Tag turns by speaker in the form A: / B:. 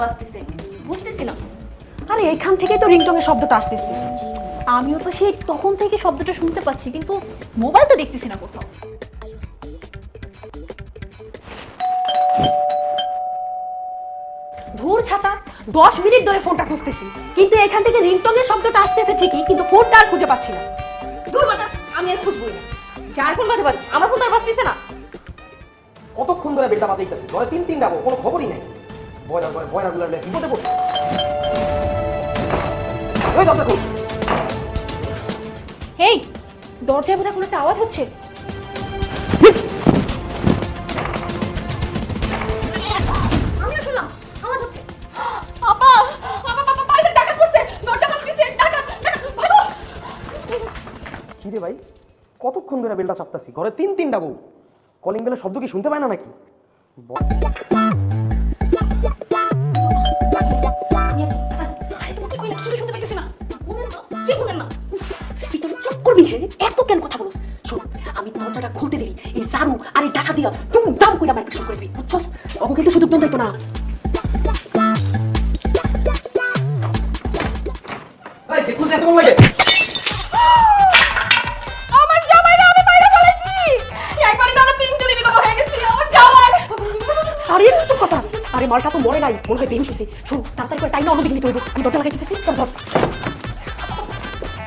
A: বাজতেছে বুঝতেছি না।
B: আরে এইখান থেকেই তো রিংটং এর শব্দটা আসতেছে।
A: আমিও তো সেই তখন থেকে শব্দটা শুনতে পাচ্ছি, কিন্তু মোবাইল তো দেখতেছি না কোথাও।
B: ধুর ছাতা, 10 মিনিট ধরে ফোনটা খুঁজতেছি, কিন্তু এখান থেকে রিংটং এর শব্দটা আসতেছে ঠিকই, কিন্তু ফোনটা আর খুঁজে পাচ্ছি না। ধুর বাতাস, আমি আর খুঁজবই না। যার ফোন বাজে বাজে, আমার ফোন তো আর বাজতেছে না।
C: কতক্ষণ ধরে বেলটা বাজাইতেছে, ঘরে তিন যাবো, কোনো খবরই নাই। বয়রা গুলার বিপদে পড়ছে। ওই দরজা খোল।
A: এই দরজায় বোধহয় কোনো একটা আওয়াজ হচ্ছে। আমিও শুনলাম আওয়াজ হচ্ছে। আপা আপা আপা বাড়িতে ডাকাত পড়ছে, দরজা ভাঙতেছে, ডাকাত ডাকাত ভাগো।
C: কি রে ভাই, কতক্ষণ ধরে বেলটা চাপতাছি, ঘরে তিন যাবো, কলিং বেলের শব্দ কি শুনতে পায় না নাকি?
A: শুনতে পাইতেছি না। কি বলেন না?
B: তুই চুপ করবি, এত কেন কথা বলছ? শোন, আমি দরজাটা খুলতে দেরি, এই ঝাড়ু আর এই ডাসা দিয়া তুম দাম কইরা মাইক শুরু করে দিবি, বুঝছস? ওকে কিন্তু সুযোগ দেন যাইতো না।
C: এই কে খুলতে এত সময় লাগে?
A: আমার জামাইরা আমি মাইরা ফেলাইছি। একবারই তো আমরা তিনজনই বিধবা হয়ে গেছি। আমার জামাই।
B: আরে চুপ কথা, আরে মালটা তো মরে নাই, মনে হয় বেহুশ হইছে। শোন, তাড়াতাড়ি করে টাইম অন্যদিকে নিতে হইব। আমি দরজা লাগাই দিতেছি, চল ধর।